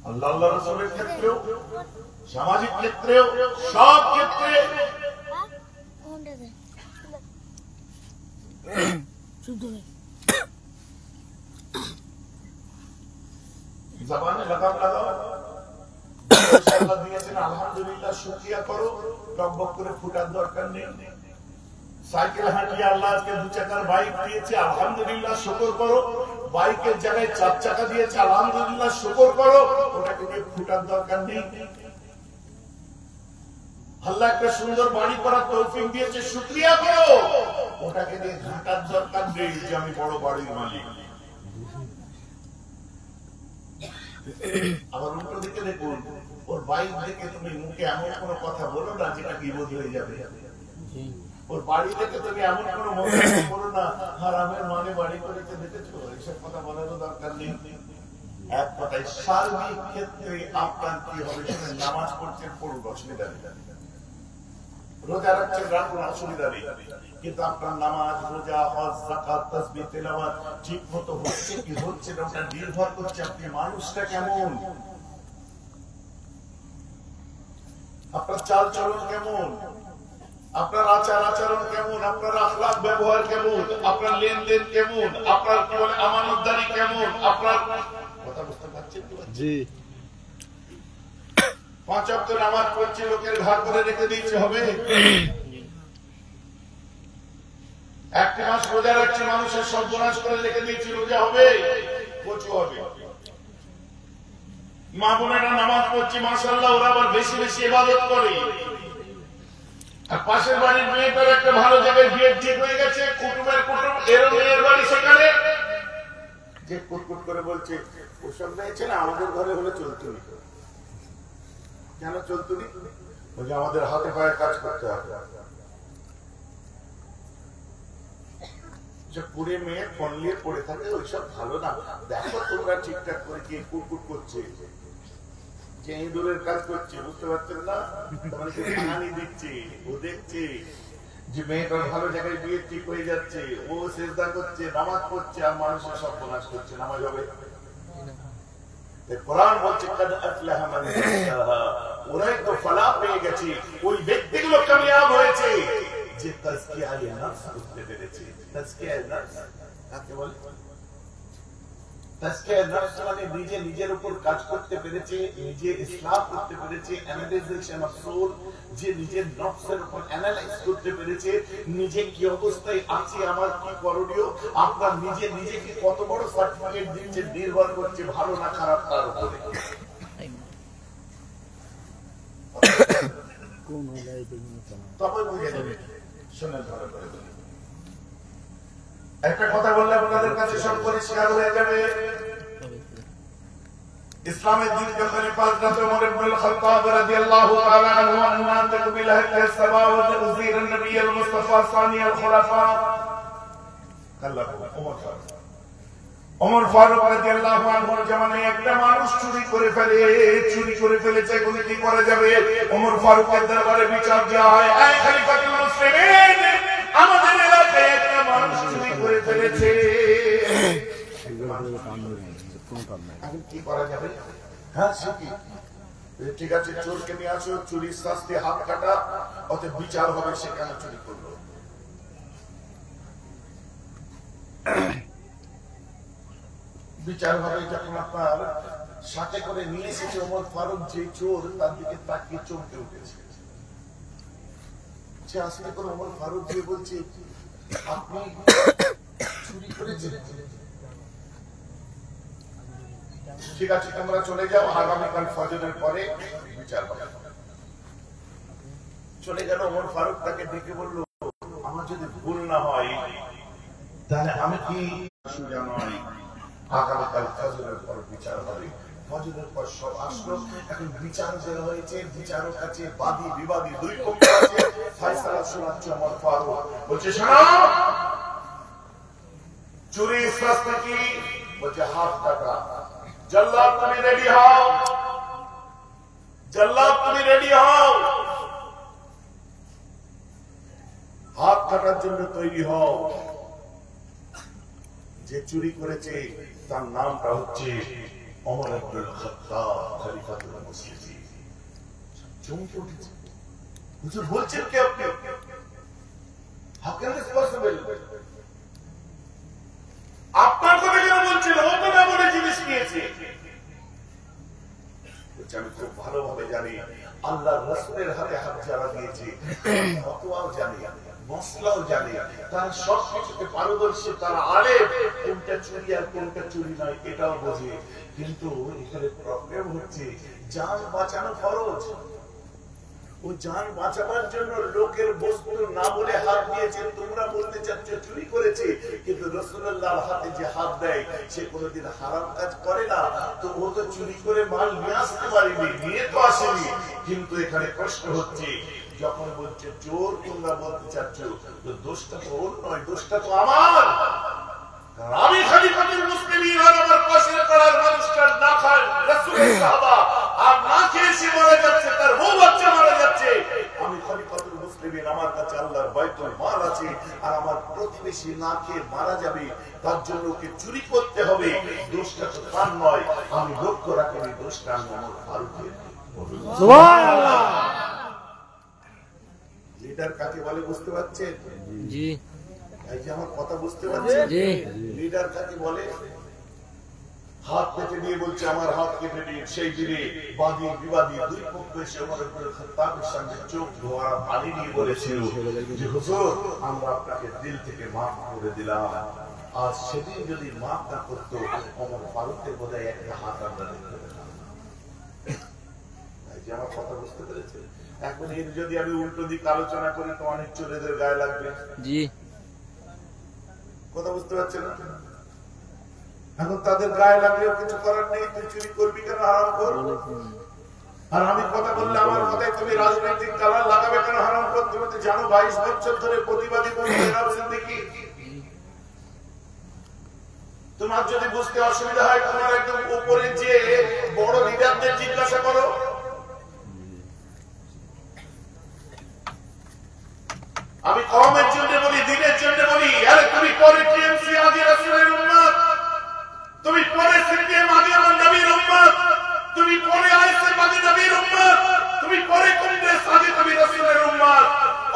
আল্লাহ আল্লাহ রাসূলের ক্ষেত্রেও, সামাজিক ক্ষেত্রেও, সব ক্ষেত্রে জবানে লাগাম লাগাও। আল্লাহ দিয়েছেন আলহামদুলিল্লাহ শুকরিয়া করো, টকবক করে ফুটার দরকার নেই। সাইকেল হাঁটিয়ে আল্লাহ আজকে 2 চাকার বাইক দিয়েছে, আলহামদুলিল্লাহ শুকর করো। বাইকের জায়গায় 4 চাকা দিয়েছে, আলহামদুলিল্লাহ শুকর করো। ওটাকে নিয়ে ফুটার দরকার নেই। আল্লাহ একটা সুন্দর বাড়ি করার তৌফিক দিয়েছে, শুকরিয়া করো। ওটাকে নিয়ে ঘাটার দরকার নেই যে আমি বড় বাড়ির মালিক। আবার উল্টো দিকে দেখুন, ওর বাইক দেখে তুমি মুখে এমন কোনো কথা বলো না যেটা বিপদ হয়ে যাবে। ওর বাড়ি থেকে তুমি এমন কোনো মন্তব্য করো না, হারামের মানে বাড়ি করেছে দেখেছো, এসব কথা বলারও দরকার নেই। এক কথায় সার্বিক ক্ষেত্রে আপনার কি হবে, সেখানে নামাজ পড়ছেন পড়ুন, অসুবিধা নেই। রোজা রাখছেন রাখুন, অসুবিধা নেই। কিন্তু আপনার নামাজ, রোজা, হজ, যাকাত, তাসবিহ, তেলাওয়াত ঠিক মতো হচ্ছে কি হচ্ছে না, ওটা নির্ভর করছে আপনি মানুষটা কেমন, আপনার চাল চলন কেমন, আপনার আচার আচরণ কেমন, আপনার আখলাক ব্যবহার কেমন, আপনার লেনদেন কেমন, আপনার কি বলে আমানতদারি কেমন, আপনার কথা বুঝতে পারছেন? জি। 5 ওয়াক্ত নামাজ পড়ছে, লোকের ঘর করে রেখে দিয়েছে হবে? 1 মাস রোজা রাখছে, মানুষের সর্বনাশ করে রেখে দিয়েছে, রোজা হবে? কচু হবে। মা বোনেরা নামাজ পড়ছে, মাশাআল্লাহ, ওরা আবার বেশি বেশি ইবাদত করে। আর পাশের বাড়ির মেয়েটার একটা ভালো জায়গায় বিয়ে ঠিক হয়ে গেছে, কুটুমের কুটুম এরও মেয়ের বাড়ি সেখানে, যে কুটকুট করে বলছে ওসব মেয়েছে না আমাদের ঘরে হলে চলতো না। কেন চলতো না? বলছে আমাদের হাতে পায়ে কাজ করতে হবে। পুরে মেয়ে ফোন নিয়ে পড়ে থাকে, ওইসব ভালো না। দেখো তোমরা ঠিকঠাক করে কি কুটকুট করছে, যে ইঁদুরের কাজ করছে, বুঝতে পারছেন না? তোমাকে পানি দিচ্ছে, ও দেখছে যে মেয়েটার ভালো জায়গায় বিয়ে ঠিক হয়ে যাচ্ছে, ও সেজদা করছে, নামাজ পড়ছে, আর মানুষের সর্বনাশ করছে। নামাজ হবে? কোরআন বলছে কাদ আফলাহা মান যাক্কাহা, ওরাই তো ফলাহ পেয়ে গেছে, ওই ব্যক্তিগুলো কামিয়াব হয়েছে যে তাজকিয়ায়ে নফস করতে পেরেছে। তাজকিয়ায়ে নফস কাকে বলে? তাজকিয়ায়ে নফস মানে নিজে নিজের উপর কাজ করতে পেরেছে, নিজে ইসলাহ করতে পেরেছে, অ্যানালাইজেশন অফ সোল, যে নিজের নফসের উপর অ্যানালাইজ করতে পেরেছে, নিজে কি অবস্থায় আছে, আমার কি করণীয়। আপনার নিজে নিজেকে কত বড় সার্টিফিকেট দিচ্ছে নির্ভর করছে ভালো না খারাপ তার উপরে। তবে বুঝে যাবে। শুনে ধরে করে একটা কথা বললে আপনাদের কাছে সব পরিষ্কার হয়ে যাবে। ইসলামের দ্বিতীয় খলিফা হযরত ওমর ইবনে খাত্তাব রাদিয়াল্লাহু তাআলা আনহু আন্নাতু বিলাহি সাবা ওয়া উযীর নবী আল মুস্তাফা সানি আল খুলাফা ওমর ফারুক রাদিয়াল্লাহু আনহুর জামানায় একটা মানুষ চুরি করে ফেলেছে। এখন কি করা যাবে? ওমর ফারুকের দরবারে বিচার দেওয়া হয়, এই খলিফাতুল মুসলিমিন, আমাদের এলাকায় একটা মানুষ চুরি করে ফেলেছে, এখন কি করা যাবে? হ্যাঁ ঠিক আছে, চোরকে নিয়ে আসো, চুরির শাস্তি হাত কাটা, অতএব বিচার হবে সে কেন চুরি করলো। বিচার হবে যখন আপনার সাথে করে নিয়ে এসেছে ওমর ফারুক, যে চোর তার দিকে তাকিয়ে চমকে উঠেছে। সে আসলে করে ওমর ফারুক যে বলছে আপনি চুরি করেছেন, ঠিক আছে তোমরা চলে যাও, আগামীকাল ফজরের পরে বিচার হবে। চলে গেল। ওমর ফারুক তাকে ডেকে বলল, আমার যদি ভুল না হয় তাহলে আমি কি সোজা নয়, আগামীকাল ফজরের পর বিচার হবে। ফজরের পর সব আসলো। এখন বিচার যে হয়েছে, বিচারক আছে, বাদী বিবাদী দুই পক্ষ আছে, ফয়সালা শোনাচ্ছে ওমর ফারুক। বলছে শোনো, চুরি শাস্তি কি? বলছে হাত কাটা। জল্লাদ তুমি রেডি হও, জল্লাদ তুমি রেডি হও, হাত কাটার জন্য তৈরি হও। যে চুরি করেছে তার নামটা হচ্ছে ওমর ইবনুল খাত্তাব খলিফাতুল মুসলিমিন চমকে উঠেছে। হুজুর বলছেন কি আপনি? How can this possible? আপনার কথা কেন বলছেন? ও তো না বলে জিনিস নিয়েছে। আমি খুব ভালোভাবে জানি আল্লাহ রাসূলের হাতে হাত যারা দিয়েছে, ফতোয়াও জানি, মসলাও জানি, তারা সব কিছুতে পারদর্শী, তারা আলেম, কোনটা চুরি আর কোনটা চুরি নয় এটাও বোঝে। কিন্তু এখানে প্রবলেম হচ্ছে জান বাঁচানো ফরজ। ও জান বাঁচাবার জন্য লোকের বস্তু না বলে হাত দিয়েছে। তোমরা বলতে চাচ্ছ চুরি করেছে, কিন্তু রাসূলুল্লাহর হাতে যে হাত দেয় সে কোনোদিন হারাম কাজ করে না। তো ও তো চুরি করে মাল নিয়ে আসতে পারেনি, নিয়ে তো আসেনি। কিন্তু এখানে প্রশ্ন হচ্ছে, যখন বলছে চোর তোমরা বলতে চাচ্ছ, তো দোষটা তো ওর নয়, দোষটা তো আমার। আমি খলিফাতুল মুসলিমিন আর আমার পাশের পাড়ার মানুষটা না খায় রাসূলের সাহাবা, আর না খেয়ে সে মারা যাচ্ছে, তার বউ বাচ্চা মারা যাচ্ছে। আমি খলিফাতুল মুসলিমিন, আমার কাছে আল্লাহর বাইতুল মাল আছে, আর আমার প্রতিবেশী না খেয়ে মারা যাবে, তার জন্য ওকে চুরি করতে হবে। দোষটা তো তার নয়, আমি লক্ষ্য রাখিনি, দোষটা আমার ফারুকের। সুবহানাল্লাহ। লিডার কাকে বলে বুঝতে পারছেন? জি। এই যে আমার কথা বুঝতে পারছেন? জি। লিডার কাকে বলে? হাত কেটে দিয়ে বলছে আমার হাত কেটে দিয়ে, সেই দিনে বাদী বিবাদী দুই পক্ষ এসে ওমর ইবনুল খাত্তাবের সামনে চোখ ধোয়া পানি নিয়ে বলেছিল যে হুজুর আমরা আপনাকে দিল থেকে মাফ করে দিলাম। আজ সেদিন যদি মাফ না করতো, ওমর ফারুকের বোধহয় একটা হাত আমরা দেখতে পেতাম। এই যে আমার কথা বুঝতে পেরেছে? এখন এর যদি আমি উল্টো দিক আলোচনা করি তো অনেক চোরেদের গায়ে লাগবে। জি, কথা বুঝতে পারছেন না? এখন তাদের গায়ে লাগলেও কিছু করার নেই। তুই চুরি করবি কেন, হারাম কর? আর আমি কথা বললে আমার কথায় তুমি রাজনৈতিক কালার লাগাবে কেন, হারাম কর? তুমি তো জানো 22 বছর ধরে প্রতিবাদী দেখি। তোমার যদি বুঝতে অসুবিধা হয়, তোমার একদম উপরে যে বড় লিডারদের জিজ্ঞাসা করো। আমি কওমের জন্য বলি, দিনের জন্য বলি। আরে তুমি পরে টিএমসি আদি রাসূলের উম্মত, তুমি পরে সিপিএম আদি আমার নবীর উম্মত, তুমি পরে আইএসএফ আদি নবীর উম্মত, তুমি পরে কংগ্রেস আদি তুমি রাসূলের উম্মত।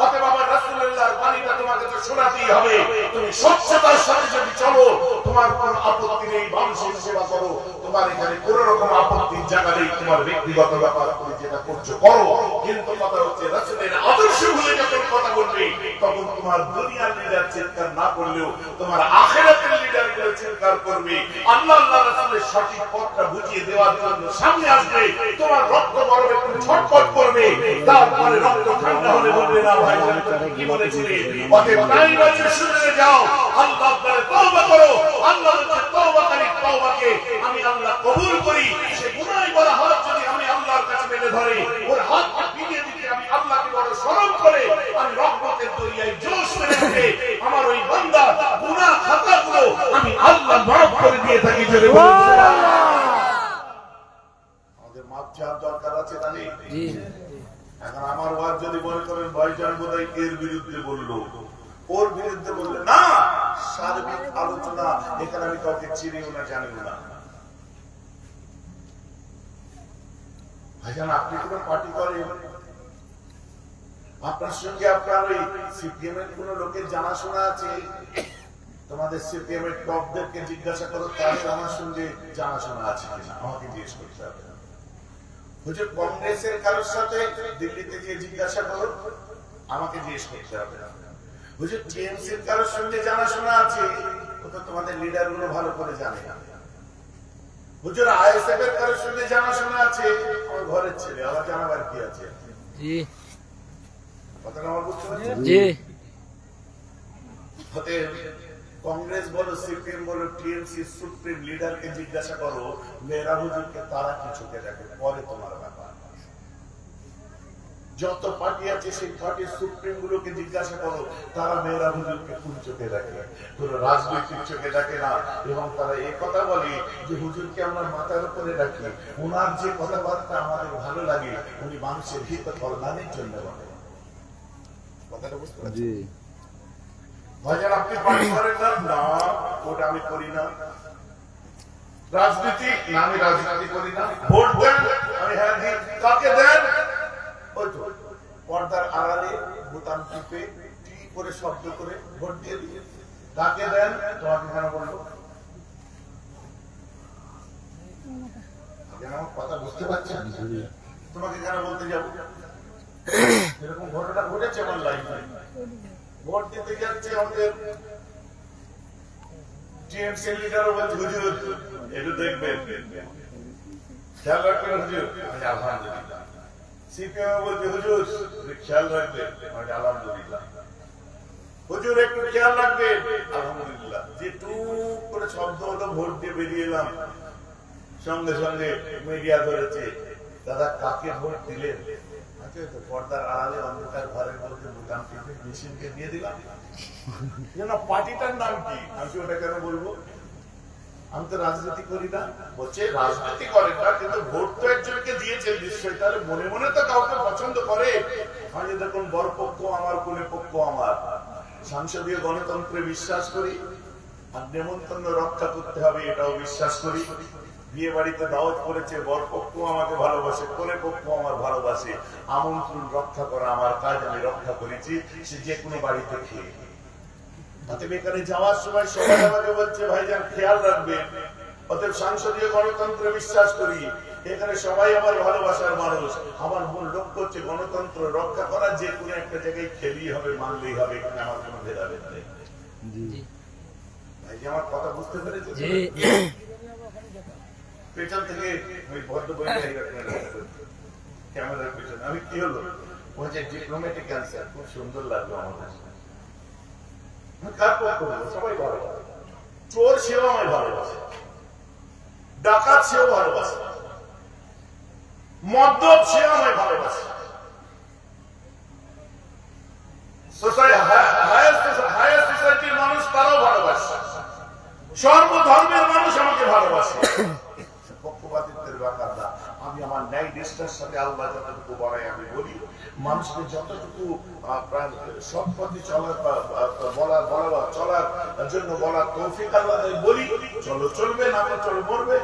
অতএব আমার রাসূলুল্লাহর বাণীটা তোমাকে তো শোনাতেই হবে। তুমি স্বচ্ছতার সাথে যদি চলো, তোমার কোনো আপত্তি নেই, মানুষের সেবা করো, তোমার এখানে কোনো রকম আপত্তির জায়গা নেই। তোমার ব্যক্তিগত ব্যাপার তুমি যেটা করছো করো, কিন্তু কথা হচ্ছে রাসূলের আদর্শ ভুলে যখন কথা বলবে, তখন তোমার দুনিয়ার লিডার চিৎকার না করলেও তোমার আখিরাতের লিডার গুলো চিৎকার করবে। আল্লাহ আল্লাহ রাসূলের সঠিক পথটা বুঝিয়ে দেওয়ার জন্য সামনে আসবে। তোমার রক্ত গরমে তুমি ছটফট করবে, তারপরে রক্ত ঠান্ডা হলে বলবে না ভাই কি বলেছিলে। অতএব তাই বলছে শুনে যাও, আল্লাহ আপনারে তওবা করো। আল্লাহ বলছে তওবাকারী তওবাকে আমি আল্লাহ কবুল করি। সে গুনাহ করা হাত যদি আমি আল্লাহর কাছে মেলে ধরে, ওর হাতকে ভিজিয়ে দিতে আমি আল্লাহকে বড় শরম করে আমি রহমতের দরিয়ায় জোশ মেরে উঠে আমার ওই বান্দা গুনাহ খাতাগুলো আমি আল্লাহ মাফ করে দিয়ে থাকি। জোরে বলুন সুবহানাল্লাহ। আমাদের মাফ চাওয়ার দরকার আছে না? জি। এখন আমার ওয়াজ যদি মনে করেন ভাইজান বোধহয় এর বিরুদ্ধে বললো, ওর বিরুদ্ধে বললে না, সার্বিক আলোচনা। এখানে আমি কাউকে চিনিও না, জানিও না। ভাইজান আপনি কোন পার্টি করেন? আপনার সঙ্গে আপনার ওই সিপিএম এর কোন লোকের জানাশোনা আছে? তোমাদের সিপিএম এর টপদেরকে জিজ্ঞাসা করো তাদের আমার সঙ্গে জানাশোনা আছে কিনা, আমাকে জিজ্ঞেস করতে হবে। হুজুর কংগ্রেসের কারোর সাথে দিল্লিতে গিয়ে জিজ্ঞাসা করো, আমাকে জিজ্ঞেস করতে হবে। হুজুর টিএমসির কারোর সঙ্গে জানাশোনা আছে, ও তো তোমাদের লিডার গুলো ভালো করে জানে না। হুজুর আইএসএফ এর কারোর সঙ্গে জানাশোনা আছে, আমার ঘরের ছেলে, আমার জানাবার কি আছে? জি, কথাটা আমার বুঝতে পারছেন? জি। অতএব কংগ্রেস বলো, সিপিএম বলো, টিএমসি সুপ্রিম লিডারকে জিজ্ঞাসা করো মেয়েরা হুজুরকে তারা কিছুকে দেখে, পরে তোমার ব্যাপার। যত পার্টি আছে সেই পার্টির সুপ্রিম গুলোকে জিজ্ঞাসা করো, তারা মেয়েরা হুজুরকে কোন চোখে দেখে, কোন রাজনৈতিক চোখে দেখে না। এবং তারা এই কথা বলে যে হুজুরকে আমরা মাথার উপরে রাখি, ওনার যে কথাবার্তা আমাদের ভালো লাগে, উনি মানুষের হিত কল্যাণের জন্য বলে। কথাটা বুঝতে পারছি? ভাইজান আপনি পার্টি করেন না? না, ওটা আমি করি না। রাজনীতি না, আমি রাজনীতি করি না। ভোট দেন, আমি হ্যাঁ দিই। কাকে দেন? ওই তো পর্দার আড়ালে বোতাম টিপে টি করে শব্দ করে ভোট দিয়ে দিয়ে। কাকে দেন? তোমাকে কেন বলবো? আমার কথা বুঝতে পারছেন? তোমাকে কেন বলতে যাবো? এরকম ঘটনা ঘটেছে আমার লাইফে। ভোট দিতে যাচ্ছে আমাদের টিএমসি লিডারও বলছে, হুজুর একটু দেখবেন, খেয়াল রাখবেন হুজুর। আলহামদুলিল্লাহ। সিপিএম বলছে, হুজুর খেয়াল রাখবেন। আলহামদুলিল্লাহ। হুজুর একটু খেয়াল রাখবেন। আলহামদুলিল্লাহ। যে টুক করে শব্দ হলো, ভোট দিয়ে বেরিয়ে এলাম, সঙ্গে সঙ্গে মিডিয়া ধরেছে, দাদা কাকে ভোট দিলেন? পর্দার আড়ালে অন্ধকার ঘরের মধ্যে বোতাম টিপে মেশিনকে দিয়ে দিলাম। পার্টিটার নাম কি? আমি ওটা কেন বলবো? আমি তো রাজনীতি করি না। বলছে রাজনীতি করেন না, কিন্তু ভোট তো একজনকে দিয়েছেন নিশ্চয়ই, তাহলে মনে মনে তো কাউকে পছন্দ করে। আমি দেখুন, বড় পক্ষ আমার, কোনে পক্ষ আমার। সংসদীয় গণতন্ত্রে বিশ্বাস করি, আর নেমন্তন্ন রক্ষা করতে হবে এটাও বিশ্বাস করি। বিয়ে বাড়িতে দাওয়াত করেছে, বর পক্ষ আমাকে ভালোবাসে, কোনে পক্ষ আমার ভালোবাসে। আমন্ত্রণ রক্ষা করা আমার কাজ, আমি রক্ষা করেছি, সে যে কোনো বাড়িতে খেয়ে। এখানে যাওয়ার সময় সবাই আমাকে বলছে, ভাইজান খেয়াল রাখবেন। অতএব সংসদীয় গণতন্ত্রে বিশ্বাস করি, এখানে সবাই আমার ভালোবাসার মানুষ। আমার মূল লক্ষ্য হচ্ছে গণতন্ত্র রক্ষা করা, যে কোনো একটা জায়গায় খেলেই হবে, মানলেই হবে, এখানে আমার কোনো ভেদাভেদ নেই। ভাই আমার কথা বুঝতে পেরেছে? পেছন থেকে ওই ভদ্র ক্যামেরার পেছনে আমি কি হলো বলছে ডিপ্লোম্যাটিক অ্যান্সার, খুব সুন্দর লাগলো আমার। সবাই ভালোবাসে, চোর সেও আমায় ভালোবাসে, ডাকাত সেও ভালোবাসে, মদ্যপ সেও আমায় ভালোবাসে, হায়ার সোসাইটির মানুষ তারাও ভালোবাসে, সর্বধর্মের মানুষ আমাকে ভালোবাসে। পক্ষপাতিত্বের ব্যাপার না। আমি আমার ন্যায় নিষ্ঠার সাথে আল্লাহ যতটুকু বলাই আমি বলি, মানুষকে যতটুকু সৎ পথে চলার জন্য বলার তৌফিক আল্লাহ বলি, চলো চলবে, না চলো মরবে।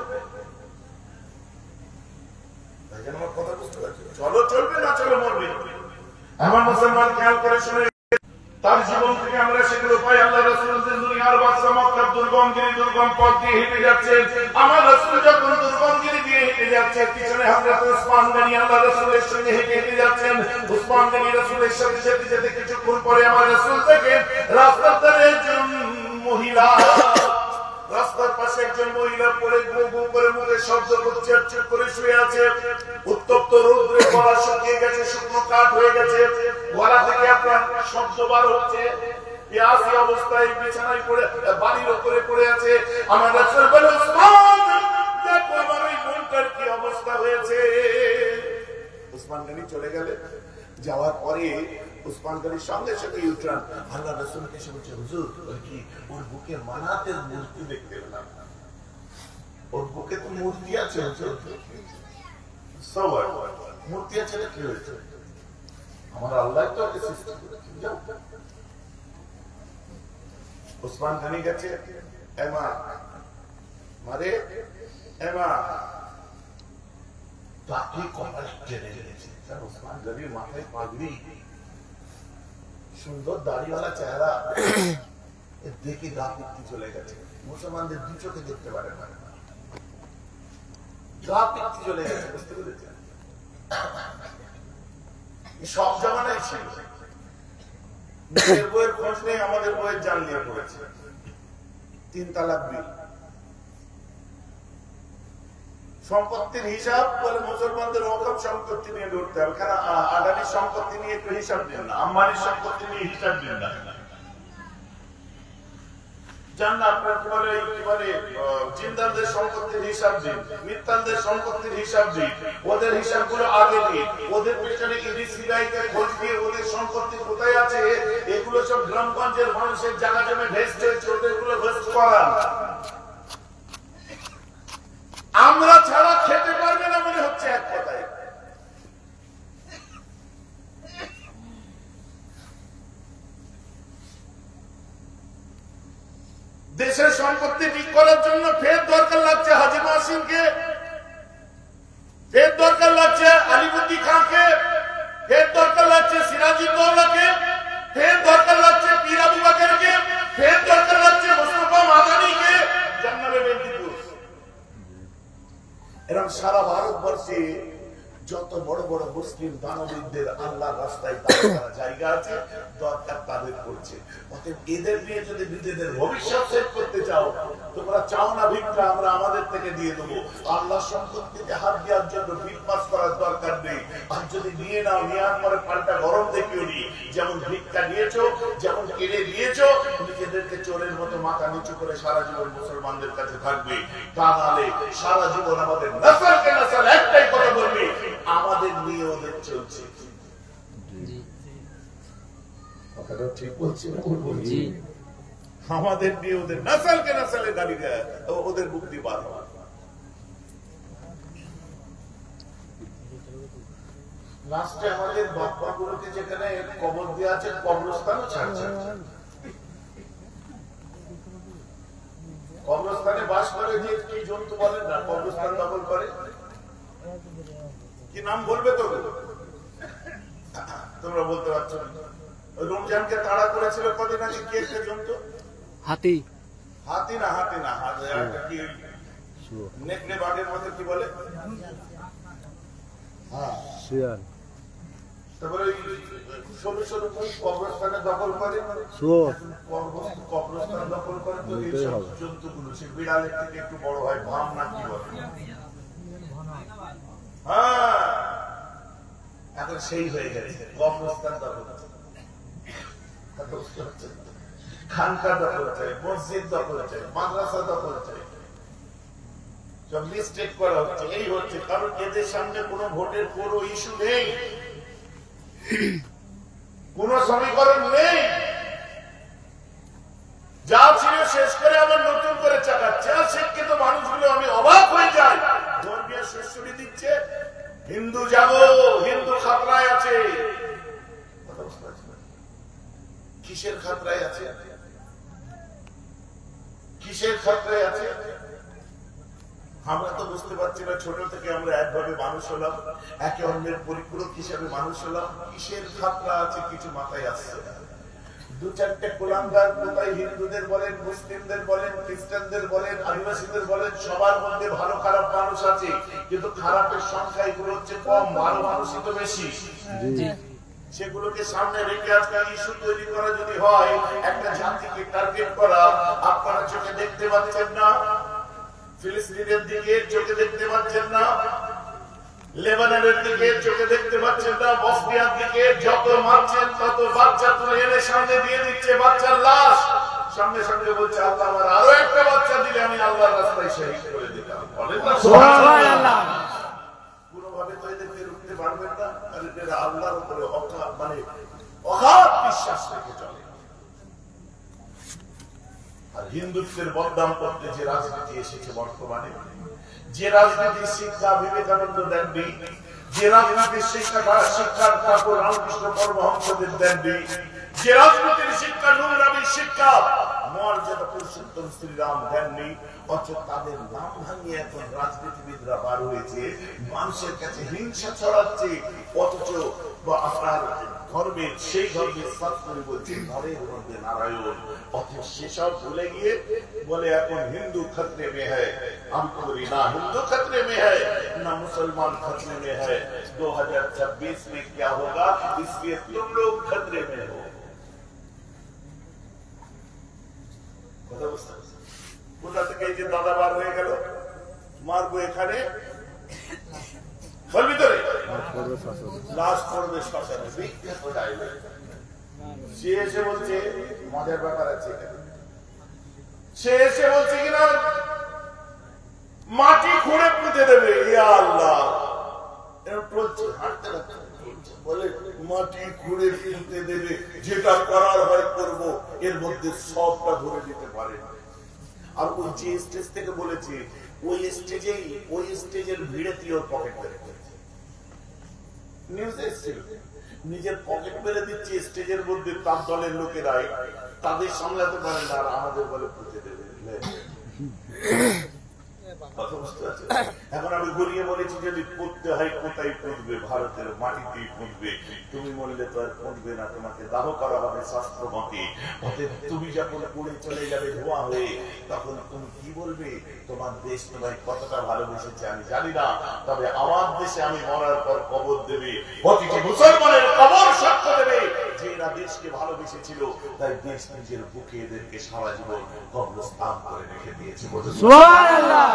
আমার কথা বুঝতে পারছি? চলো চলবে, না চলো মরবে। আমার মুসলমান খেয়াল করে শুনে তার জীবন থেকে আমরা সেগুলো পাই। আল্লাহ রাসূল দুনিয়ার বাদশা মক্কার দুর্গমগিরি দুর্গম পথ দিয়ে হেঁটে যাচ্ছেন। আমার রাসূল যখন দুর্গমগিরি দিয়ে হেঁটে যাচ্ছেন, পিছনে হযরত ওসমান গনি আল্লাহ রাসূলের সঙ্গে হেঁটে হেঁটে যাচ্ছেন। ওসমান গনি রাসূলের সাথে যেতে যেতে কিছুক্ষণ পরে আমার রাসূল থেকে রাস্তার ধারে একজন মহিলা, রাস্তার পাশে একজন মহিলা পড়ে গু গু করে মুখে শব্দ করছে, চুপ করে শুয়ে আছে। উত্তপ্ত রৌদ্রে গলা শুকিয়ে গেছে, শুকনো কাঠ হয়ে গেছে, গলা থেকে আপনার শব্দ বার হচ্ছে। পিয়াসী অবস্থায় বিছানায় পড়ে বাড়ির উপরে পড়ে আছে। আমার রাসূল বলে, ওসমান দেখো আমার এই বোনটার কি অবস্থা হয়েছে। ওসমান গনি চলে গেলে, যাওয়ার পরে ওসমান গনির সঙ্গে সঙ্গে ইউটার্ন। আল্লাহ রাসূলকে এসে বলছে, হুজুর কি ওর বুকে মানাতের মূর্তি দেখতে পেলাম। ওর বুকে তো মূর্তি আছে, মূর্তি আছে, কি হয়েছে? আমার আল্লাহ তো ওকে সৃষ্টি করেছে। যাও। ওসমান গনি গেছে, এমা মারে, এমা তাকে কপালে টেনে গেছে। ওসমান গনির মাথায় পাগড়ি, সুন্দর দাড়িওয়ালা চেহারা, দেখে গা পিত্তি চলে গেছে। মুসলমানদের দু চোখে দেখতে পারে না, গা পিত্তি চলে গেছে। বুঝতে পেরেছেন? সব জামানায় ছিল। নিজের বইয়ের খোঁজ নেই, আমাদের বইয়ের জাল নিয়ে পড়েছে। 3 তালাক বিল, সম্পত্তির হিসাব বলে মুসলমানদের ওয়াকফ সম্পত্তি নিয়ে লড়তে হবে। কেন আদানির সম্পত্তি নিয়ে একটু হিসাব দিন না, আম্বানির সম্পত্তি নিয়ে হিসাব দিন না। জান না আপনার কি বলে জিন্দালদের সম্পত্তির হিসাব দিন, মিত্তালদের সম্পত্তির হিসাব দিন, ওদের হিসাবগুলো আগে দিন, ওদের পেছনে ইডি সিবিআইকে খোঁজ দিয়ে ওদের সম্পত্তি কোথায় আছে এগুলো সব গ্রামগঞ্জের মানুষের জায়গা জমে ভেস্ট হয়েছে, ওদেরগুলো ভেস্ট করান। আমরা ছাড়া খেতে পারবে না মনে হচ্ছে এক কথায়। দেশের সম্পত্তি ঠিক করার জন্য ফের দরকার লাগছে হাজির সিংকে, ফের দরকার লাগছে আলিবুদ্দি খানকে, ফের দরকার লাগছে সিরাজউদ্দৌলাকে, ফের দরকার লাগছে পীর আবু বকরকে, ফের দরকার লাগছে মুস্তাফা মাদানিকে, জান্নাতে বেন্দিপুর। এরকম সারা ভারতবর্ষে যত বড় বড় মুসলিম দানবীরদের আল্লাহর রাস্তায় দাঁড়ানোর জায়গা আছে, দরকার তাদের করছে। অতএব এদের নিয়ে যদি নিজেদের ভবিষ্যৎ সেট করতে চাও, তোমরা চাও না ভিক্ষা আমরা আমাদের থেকে দিয়ে দেবো, আল্লাহ সম্পত্তিতে হাত দেওয়ার জন্য ভিক পাস করার দরকার নেই। আর যদি নিয়ে নাও, নেওয়ার পরে পাল্টা গরম দেখিও নি, যেমন ভিক্ষা নিয়েছো, যেমন কেড়ে নিয়েছো, নিজেদেরকে চোরের মতো মাথা নিচু করে সারা জীবন মুসলমানদের কাছে থাকবে। তা নাহলে সারা জীবন আমাদের নসলকে নসল একটাই কথা বলবে, আমাদের নিয়ে ওদের চলছে। কথাটা ঠিক বলছি না? আমাদের নিয়ে ওদের নসলকে নসলের গালি গায়ে ওদের মুক্তি বার হওয়া। লাস্টে আমাদের বাপ্পাগুলোকে যেখানে কবর দেওয়া আছে, কবরস্থানও ছাড়ছে। কবরস্থানে বাস করে যে কি জন্তু বলেন না, কবরস্থান দখল করে, কি নাম বলবে তো? তোমরা বলতে পারছো না। রমজানকে তাড়া করেছিল কদিন আগে, কে কে জন্তু? হাতি। হাতি না, হাতি না, কি নেকড়ে বাঘের মধ্যে কি বলে? শিয়াল। তারপরে সরু সরু কবরস্থানে দখল করে, কবরস্থান দখল করে তো এইসব জন্তুগুলো, সে বিড়ালের থেকে একটু বড় হয়, ভাম না কি বলে? হ্যাঁ, এখন সেই হয়ে গেছে কবরস্থান দখল, খানকা দখল চাই, মসজিদ দখল চাই, মাদ্রাসা দখল চাই, সব মিস্টেক করা হচ্ছে। এই হচ্ছে কারণ এদের সামনে কোনো ভোটের কোনো ইস্যু নেই, কোন সমীকরণ নেই, যা ছিল শেষ করে আবার নতুন করে চাকাচ্ছে। আর শিক্ষিত মানুষগুলো আমি অবাক হয়ে যাই, ধর্মীয় সুশ্রী দিচ্ছে, হিন্দু যাবো, হিন্দু খাতরায় আছে। কিসের খাতরায় আছে? কিসের খাতরায় আছে আমরা তো বুঝতে পারছি না। ছোট থেকে আমরা একভাবে মানুষ হলাম, একে অন্যের পরিপূরক হিসেবে মানুষ হলাম, কিসের খাতরা আছে কিছু মাথায় আসছে না। দু চারটে কুলাঙ্গার কোথায় হিন্দুদের বলেন, মুসলিমদের বলেন, খ্রিস্টানদের বলেন, আদিবাসীদের বলেন, সবার মধ্যে ভালো খারাপ মানুষ আছে, কিন্তু খারাপের সংখ্যা এগুলো হচ্ছে কম, ভালো মানুষই তো বেশি। সেগুলোকে সামনে রেখে আজকাল ইস্যু তৈরি করা যদি হয়, একটা জাতিকে টার্গেট করা, আপনারা চোখে দেখতে পাচ্ছেন না? ফিলিস্তিনের দিকে চোখে দেখতে পাচ্ছেন না? লেবাননের দিকে চোখে দেখতে পাচ্ছেন না? বসনিয়ার দিকে যত মারছেন তত বাচ্চা তুলে এনে সামনে দিয়ে দিচ্ছে, বাচ্চার লাশ, সঙ্গে সঙ্গে বলছে আল্লাহ আমার আরো একটা বাচ্চা দিলে আমি আল্লাহর রাস্তায় শহীদ করে দিতাম। বলেন না সুবহানাল্লাহ। কোনোভাবে তো এদেরকে রুখতে পারবেন না, কারণ এরা আল্লাহর উপরে মানে অগাধ বিশ্বাস রেখে চলে। আর হিন্দুত্বের বদনাম করতে যে রাজনীতি এসেছে বর্তমানে, যে রাজনীতির শিক্ষা বিবেকানন্দ দেননি, যে রাজনীতির শিক্ষার ঠাকুর রামকৃষ্ণ পরমহংসদেব দেননি, যে রাজনীতির শিক্ষা নুরনবীর শিক্ষা মর্যাদা পুরুষোত্তম শ্রীরাম দেননি, অথচ তাদের নাম ভাঙিয়ে এখন রাজনীতিবিদরা বার হয়েছে, মানুষের কাছে হিংসা ছড়াচ্ছে, অথচ আপনার ধর্মের সেই ধর্মের সাথ করে বলছে ঘরের মধ্যে নারায়ণ, অথচ সেসব ভুলে গিয়ে বলে এখন হিন্দু खतरे में है। हम पूरी ना हिंदू खतरे में है ना मुसलमान खतरे में है। 2026 में क्या होगा, इसलिए तुम लोग खतरे में हो। কোথা থেকে এই যে দাদা বার হয়ে গেল, মারবো এখানে ভিতরে লাশ পড়বে শ্মশানে, বিখ্যাত ডায়লগ। সে এসে বলছে মজার ব্যাপার আছে, সে এসে বলছে কিনা মাটি খুঁড়ে পুঁতে দেবে। ইয়া আল্লাহ, চলছে হাঁটতে লাগছে, বলে মাটি খুঁড়ে পুঁতে দেবে, যেটা করার হয় করবো, এর মধ্যে সবটা ধরে দিতে পারে। আর ওই যে স্টেজ থেকে বলেছে, ওই স্টেজের ভিড়ে ওর পকেট মেরে দিয়েছে, নিউজ এসেছিল, নিজের পকেট মেরে দিচ্ছে স্টেজের মধ্যে, তার দলের লোকেরাই তাদের সামলাতে পারে না, আর আমাদের বলে পুঁতে দেবে। কথা বুঝতে পারছেন? এখন আমি ঘুরিয়ে বলেছি যদি পুঁততে হয় কোথায় পুঁতবে, ভারতের মাটিতেই পুঁতবে। তুমি মরলে তো আর পুঁতবে না, তোমাকে দাহ করা হবে শাস্ত্র মতে। তুমি যখন পুড়ে চলে যাবে ধোঁয়া হয়ে, তখন তুমি কি বলবে? তোমার দেশ তোমায় কতটা ভালোবেসেছে আমি জানি না, তবে আমার দেশে আমি মরার পর কবর দেবে, প্রতিটি মুসলমানের কবর সাক্ষ্য দেবে যে এরা দেশকে ভালোবেসেছিল, তাই দেশ নিজের বুকে এদেরকে সারা জীবন কবরস্থান করে রেখে দিয়েছে। সুবহানাল্লাহ।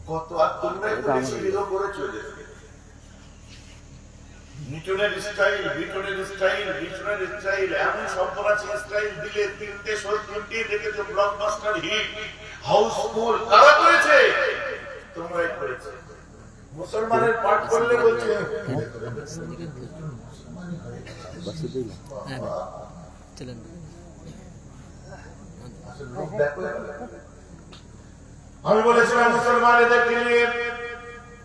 কত আর তোমরা বিরোধ করে চলে মিটনের স্টাইল, বিটনের স্টাইল, বিটনের স্টাইল, এমন সর্বনাশী স্টাইল দিলে তিনটে দেখেছো ব্লকবাস্টার হিট, হাউসফুল। কারা করেছে? তোমরাই করেছে। মুসলমানের পাঠ করলে বলছে আমি বলেছিলাম মুসলমান এদেরকে নিয়ে,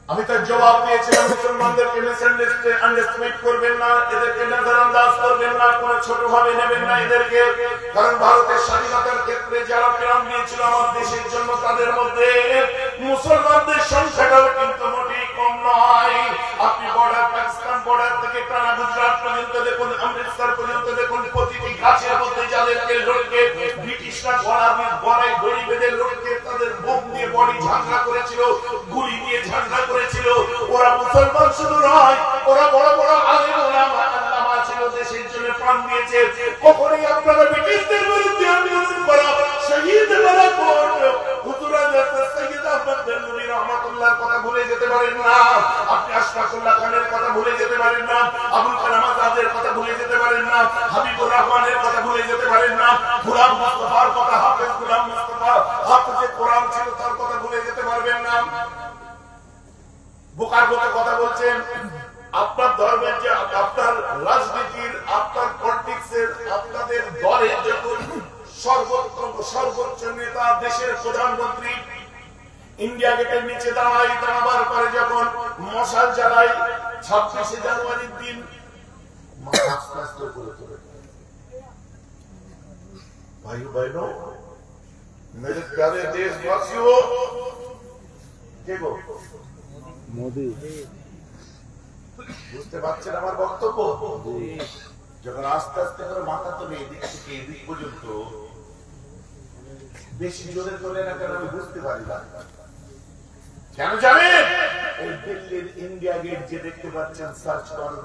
আমি তার জবাব দিয়েছিলাম মুসলমানদেরকে আন্ডারস্টিমেট করবেন না, এদেরকে নজরআন্দাজ করবেন না, কোনো ছোট ভাবে নেবেন না এদেরকে। কারণ ভারতের স্বাধীনতার ক্ষেত্রে যারা প্রাণ দিয়েছিল আমার দেশের জন্য, তাদের মধ্যে মুসলমানদের সংখ্যাটাও কিন্তু মোটেই কম নয়। আপনি বর্ডার, পাকিস্তান বর্ডার থেকে টানা গুজরাট পর্যন্ত দেখুন, অমৃতসর পর্যন্ত দেখুন, প্রতিটি গাছের মধ্যে যাদেরকে লটকে ব্রিটিশরা গলায় দড়ি বেঁধে লটকে তাদের বোম দিয়ে বডি ঝাঁঝরা করেছিল, গুলি দিয়ে ঝাঁঝরা করেছিল, ওরা মুসলমান শুধু নয়, ওরা বড় বড় আলেম ওলামা আল্লামা ছিল, দেশের জন্য প্রাণ দিয়েছে। কখনোই আপনারা ব্রিটিশদের বিরুদ্ধে আন্দোলন করা শহীদ মালাকোট হুজুর হযরত সৈয়দ আহমদ বেলুনি রহমাতুল্লাহর কথা ভুলে যেতে পারেন না, আপনি আশফাকুল্লাহ খানের কথা ভুলে যেতে পারেন না, আবুল কালাম আজাদের কথা ভুলে যেতে পারেন না, হাবিবুর রহমানের কথা ভুলে যেতে পারেন না, গোলাম মুস্তাফার কথা, হাফেজ গোলাম মুস্তাফা হাফেজে কোরআন ছিল, তার কথা ভুলে যেতে পারবেন না। বোকার মতো কথা বলছেন। আপনার ধর্মের যে, আপনার রাজনীতির, আপনার পলিটিক্সের, আপনাদের দলের যখন সর্বোচ্চ নেতা, দেশের প্রধানমন্ত্রী ইন্ডিয়া গেটের নিচে দাঁড়াবার পরে যখন মশাল জ্বালাই 26শে জানুয়ারির দিন, ভাই বহনों, मेरे प्यारे देशवासियों, দেখো মোদি বুঝতে পারছেন আমার বক্তব্য? যখন আস্তে আস্তে করে মাথা তোলে এদিক থেকে এদিক পর্যন্ত, বেশি জোরে তোলে না কেন আমি বুঝতে পারি না। কেন জানেন? এই দিল্লির ইন্ডিয়া গেট যে দেখতে পাচ্ছেন, সার্চ করুন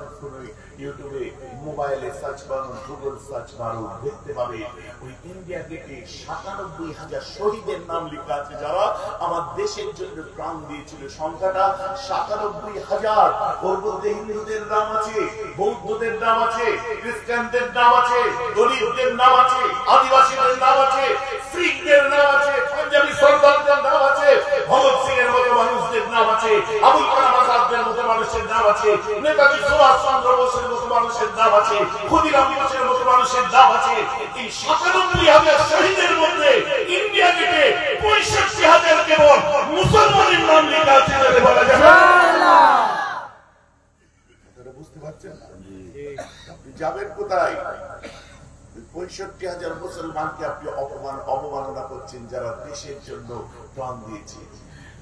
ইউটিউবে, মোবাইলে সার্চ করুন, গুগল সার্চ করুন, দেখতে পাবে ওই ইন্ডিয়া গেটে ৯৭,০০০ শহীদের নাম লেখা আছে, যারা আমার দেশের জন্য প্রাণ দিয়েছিল। সংখ্যাটা ৯৭,০০০। ওর মধ্যে হিন্দুদের নাম আছে, বৌদ্ধদের নাম আছে, খ্রিস্টানদের নাম আছে, দলিতদের নাম আছে, আদিবাসীদের নাম আছে, শিখদের নাম আছে, পাঞ্জাবি সর্দারদের নাম আছে, ভগৎ সিং এর মতো মানুষদের নাম আছে, আবুল কালাম আজাদের মতো মানুষের নাম আছে, নেতাজি সুভাষ চন্দ্র বোসের মতো মানুষের নাম আছে, ক্ষুদিরাম বোসের মতো মানুষের নাম আছে। এই ৯৭,০০০ শহীদের মধ্যে ইন্ডিয়া গেটে ৬৫,০০০ কেবল মুসলমানের নাম লেখা আছে। বলা যাবে বুঝতে পারছেন? আপনি যাবেন কোথায়? ৬৫,০০০ মুসলমানকে আপনি অবমাননা করছেন, যারা দেশের জন্য প্রাণ দিয়েছে।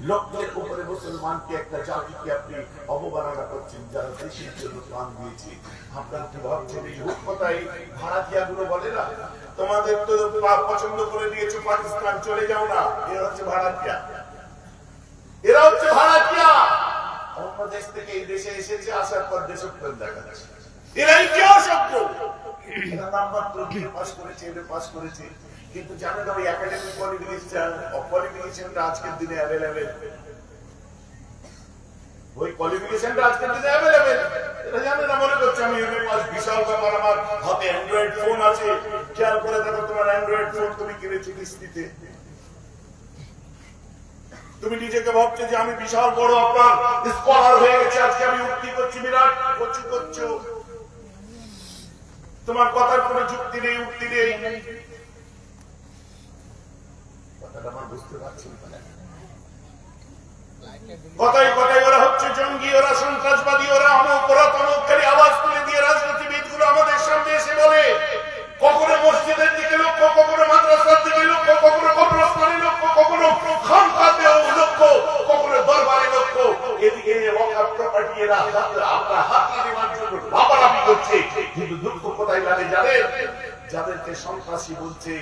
লক্ষের উপরে মুসলমানকে, একটা জাতিকে আপনি অবমাননা করছেন, যারা দেশের জন্য প্রাণ দিয়েছে। আপনার কি ভাবছেন এই রূপকথায় ভাড়াটিয়া গুলো বলে না, তোমাদের তো পছন্দ করে দিয়েছে পাকিস্তান, চলে যাও না, এরা হচ্ছে ভাড়াটিয়া, এরা হচ্ছে ভাড়াটিয়া। অন্য দেশ থেকে এই দেশে এসেছে, আসার পর দেশপ্রেম দেখাচ্ছে, এরাই কি অসভ্য। এরা নামমাত্র পাস করেছে, এটা পাস করেছে, কিন্তু জানেন ওই একাডেমিক কোয়ালিফিকেশনটা আজকের দিনে অ্যাভেলেবেল, ওই কোয়ালিফিকেশনটা আজকের দিনে অ্যাভেলেবেল। এটা জানেন না, মনে করছে আমি এমএ পাস, বিশাল ব্যাপার, আমার হাতে অ্যান্ড্রয়েড ফোন আছে। খেয়াল করে দেখো, তোমার অ্যান্ড্রয়েড ফোন তুমি কিনেছো কিস্তিতে। তুমি নিজেকে ভাবছো যে আমি বিশাল বড় আপনার স্কলার হয়ে গেছে, আজকে আমি উক্তি করছি, বিরাট করছো। তোমার কথার কোনো যুক্তি নেই, উক্তি নেই। কথাটা আমার বুঝতে পারছি না। কথায় কথায় ওরা হচ্ছে জঙ্গি, ওরা সন্ত্রাসবাদী, ওরা অমুক, ওরা তমুককারী আওয়াজ তুলে দিয়ে রাজনীতিবিদ গুলো আমাদের সামনে এসে বলে কখনো মসজিদের দিকে লক্ষ্য, কখনো মাদ্রাসার দিকে লক্ষ্য, কখনো কবরস্থানে লক্ষ্য, কখনো খানকাতেও লক্ষ্য, কখনো দরবারে লক্ষ্য। এদিকে ওয়াকফ প্রপার্টিরা আমরা হাতিয়ে দেওয়ার জন্য লাফালাফি করছে। কিন্তু দুঃখ কোথায় লাগে জানেন? যাদেরকে সন্ত্রাসী বলছে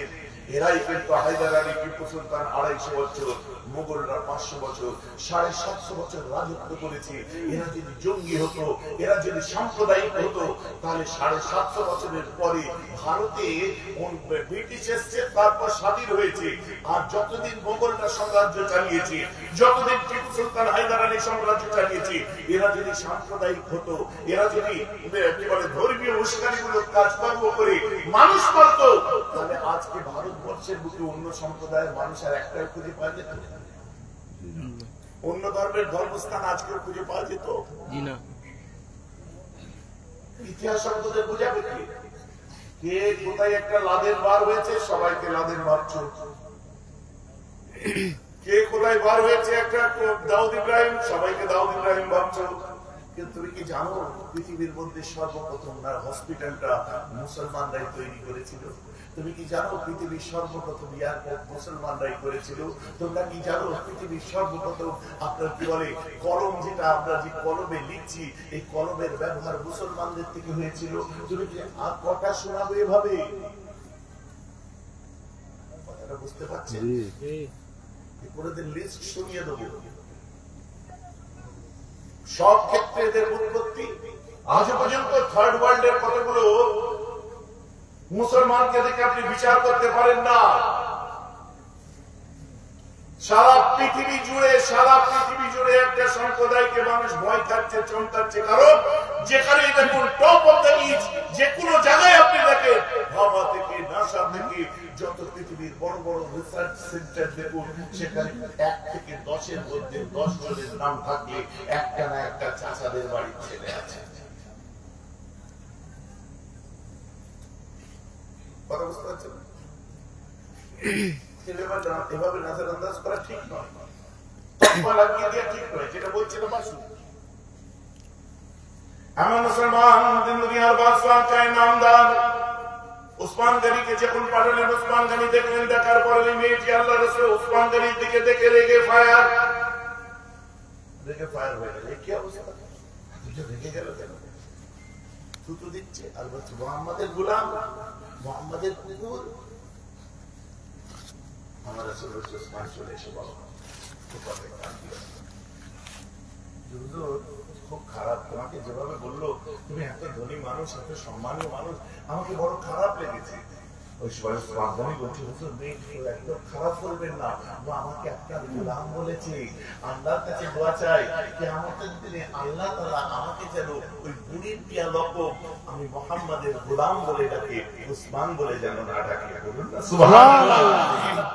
এরাই কিন্তু হায়দার আলী, টিপু সুলতান 250 বছর, মুঘলরা 500 বছর, 750 বছর রাজত্ব করেছে। এরা যদি জঙ্গি হতো, এরা যদি সাম্প্রদায়িক হতো, তাহলে 750 বছরের পরে ভারতে ব্রিটিশ এসছে, তারপর স্বাধীন হয়েছে। আর যতদিন মুঘলরা সাম্রাজ্য চালিয়েছে, যতদিন টিপু সুলতান হায়দার আলী সাম্রাজ্য চালিয়েছে, এরা যদি সাম্প্রদায়িক হতো, এরা যদি কি বলে ধর্মীয় উস্কানিমূলক কাজকর্ম করে মানুষ মারত, তাহলে আজকে ভারতবর্ষের বুকে অন্য সম্প্রদায়ের মানুষ আর একটাও খুঁজে পাওয়া যেত না। অন্য ধর্মের ধর্মস্থান আজকেও খুঁজে পাওয়া যেত না। ইতিহাস সম্পর্কে বুঝাবে কি? কে কোথায় একটা লাদেন বার হয়েছে, সবাইকে লাদেন ভাবছ। কে কোথায় বার হয়েছে একটা দাউদ ইব্রাহিম, সবাইকে দাউদ ইব্রাহিম ভাবছ। কিন্তু তুমি কি জানো পৃথিবীর মধ্যে সর্বপ্রথম হসপিটালটা মুসলমানরাই তৈরি করেছিল? তুমি কি জানো পৃথিবীর সর্বপ্রথম এয়ারপোর্ট মুসলমানরাই করেছিল? তোমরা কি জানো পৃথিবীর সর্বপ্রথম আপনার কি বলে কলম, যেটা আমরা যে কলমে লিখছি, এই কলমের ব্যবহার মুসলমানদের থেকে হয়েছিল? তুমি কি আর কথা শোনাবো এভাবে? কথাটা বুঝতে পারছেন? কোনদিন লিস্ট শুনিয়ে দেবো। সব ক্ষেত্রে এদের উৎপত্তি আজ পর্যন্ত থার্ড ওয়ার্ল্ডের কতগুলো মুসলমানকে দেখে আপনি বিচার করতে পারেন না। সারা পৃথিবী জুড়ে একটা সম্প্রদায়কে মানুষ ভয় খাচ্ছে, চমকাচ্ছে। কারণ যেখানে দেখুন টপ অফ দ্য ইস্ট, যে কোনো জায়গায় আপনি দেখেন, ভাবা থেকে নাসা থেকে যত পৃথিবীর বড় বড় রিসার্চ সেন্টার দেখুন, সেখানে 1 থেকে 10-এর মধ্যে 10 জনের নাম থাকলে একটা না একটা চাচাদের বাড়ির ছেলে আছে। কথা বুঝতে পারছেন? এভাবে নজর আন্দাজ করা ঠিক নয়, লাগিয়ে দেওয়া ঠিক নয়। যেটা বলছিল বাসু, আমার মুসলমান দুনিয়ার বাদশাহ চাই নামদার উসমান গনিকে যখন পাঠালেন, উসমান গনি দেখলেন, দেখার পরে ওই মেয়েটি আল্লাহ রাসূল উসমান গনির দিকে দেখে রেগে ফায়ার হয়ে গেল। কি অবস্থা? রেগে গেল কেন? থুতু দিচ্ছে আর বলছে মুহাম্মাদের গোলাম, মুহাম্মাদের কুকুর। আমার রাসূল উসমান চলে এসে বলো খুব খারাপ, তোমাকে যেভাবে বললো, তুমি এত ধনী মানুষ, এত সম্মানীয় মানুষ, আমাকে বড় খারাপ লেগেছে। ওই সময় বলছে হুজুর একদম খারাপ করবেন না, ও আমাকে একটা গোলাম বলেছে। আল্লাহর কাছে দোয়া চাই কিয়ামতের দিনে আল্লাহ তাআলা আমাকে যেন ওই বুড়ির পিয়া লকব আমি মুহাম্মাদের গোলাম বলে ডাকে, উসমান বলে যেন না ডাকে। বলুন না সুবহানাল্লাহ।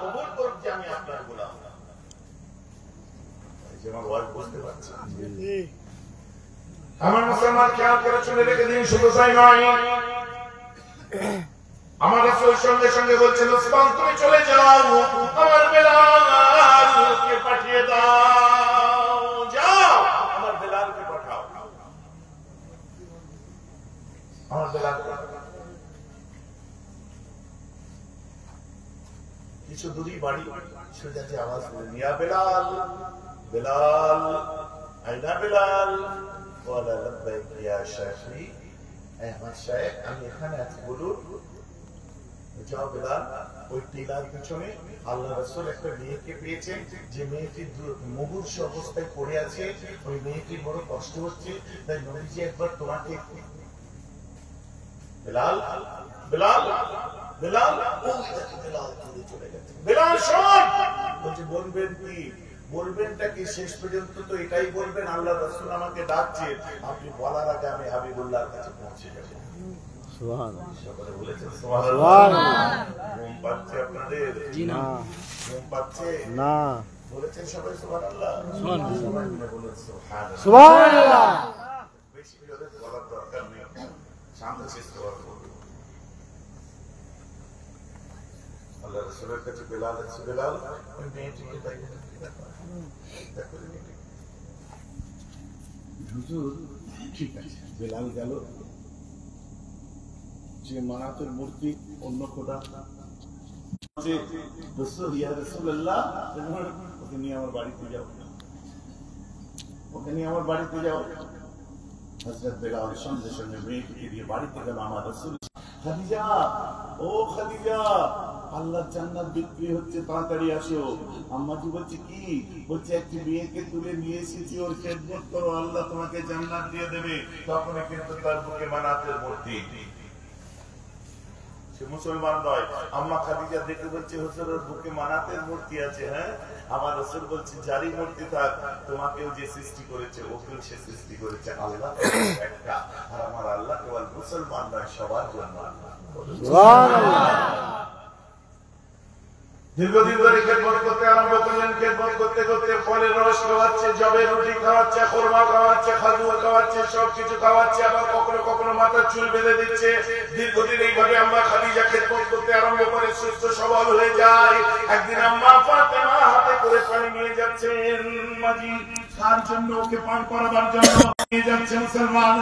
কবুল করুন যে আমি আপনার গোলাম। যেমন ওয়াজ বুঝতে পারছি। আমার মুসলমান খেয়াল করে শুনে রেখে দিন, শুধু তাই নয়, আমার রাসূল সঙ্গে সঙ্গে বলছেন উসমান তুমি চলে যাও, আমার বেলালকে পাঠিয়ে দাও, যাও আমার বেলালকে পাঠাও, আমার বেলালকে। কিছু দূরই বাড়ি, সোজাতে আওয়াজ করলেন ইয়া বেলাল, বেলাল আইনা বেলাল? ওয়ালা লাব্বাইক ইয়া শাফি, আমার শায়েখ আমি এখানে আছি, বলুন। যাও বেলাল, ওই টিলার পিছনে আল্লাহ রাসূল একটা মেয়েকে পেয়েছেন, যে মেয়েটি মুমূর্ষ অবস্থায় পড়ে আছে, ওই মেয়েটির বড় কষ্ট হচ্ছে, তাই নবীজি একবার তোমাকে। বেলাল বেলাল বেলাল বেলাল চলে গেছে। বেলাল শোন, বলছে বলবেন কি? বলবেনটা কি? শেষ পর্যন্ত তো এটাই বলবেন আল্লাহ রাসূল আমাকে ডাকছেন, আপনি বলার আগে আমি হাবিবুল্লাহর কাছে পৌঁছে যাব। সুবহানাল্লাহ। সকলে বলেছেন সুবহানাল্লাহ। ঘুম পাচ্ছে আপনাদের? জি না। ঘুম পাচ্ছে না? বলেছেন সবাই সুবহানাল্লাহ? সুবহানাল্লাহ। সবাই মিলে বলেন সুবহানাল্লাহ। সুবহানাল্লাহ। বেশি করে বলার দরকার নেই, শান্ত চেষ্টা করুন। আল্লাহ রাসূলের কাছে বেলাল আছে, বেলাল ওই মেয়েটিকে হুজুর ঠিক আছে। বেলাল গেল, যে মানাতের মূর্তি অন্য খোদা রাসূলুল্লাহ, ওকে নিয়ে আমার বাড়িতে যাও, ওকে নিয়ে আমার বাড়িতে যাও। হযরত বেলাল সঙ্গে সঙ্গে মেয়েকে দিয়ে বাড়িতে গেল আমার রাসূল। খাদিজা, ও খাদিজা, আল্লাহর জান্নাত বিক্রি হচ্ছে, তাড়াতাড়ি আসো। আম্মাজি বলছে কি? বলছে একটি মেয়েকে তুলে নিয়ে এসেছি, ওর খেদমত করো, আল্লাহ তোমাকে জান্নাত দিয়ে দেবে। তখন কিন্তু তার বুকে মানাতের মূর্তি, সে মুসলমান নয়। আম্মা খাদিজা দেখে বলছে হুজুরের বুকে মানাতের মূর্তি আছে। হ্যাঁ, আমার রাসূল বলছে জারি মূর্তি থাক, তোমাকেও যে সৃষ্টি করেছে ওকেও সে সৃষ্টি করেছে আল্লাহ একটা, আর আমার আল্লাহ কেবল মুসলমান নয়, সবার জন্য। দীর্ঘদিন ধরে খেদমত করতে আরম্ভ করলেন। খেদমত করতে করতে ফলের রস খাওয়াচ্ছে, জবের রুটি খাওয়াচ্ছে, খোরমা খাওয়াচ্ছে, খাজুর খাওয়াচ্ছে, সবকিছু খাওয়াচ্ছে, আবার কখনো কখনো মাথার চুল বেঁধে দিচ্ছে। দীর্ঘদিন এইভাবে আম্মা খাদিজা খেদমত করতে আরম্ভ করে সুস্থ সবল হয়ে যায়। একদিন আম্মা ফাতেমা হাতে করে পানি নিয়ে যাচ্ছেন, মাজি তার জন্য, ওকে পান করাবার জন্য নিয়ে যাচ্ছেন মুসলমান।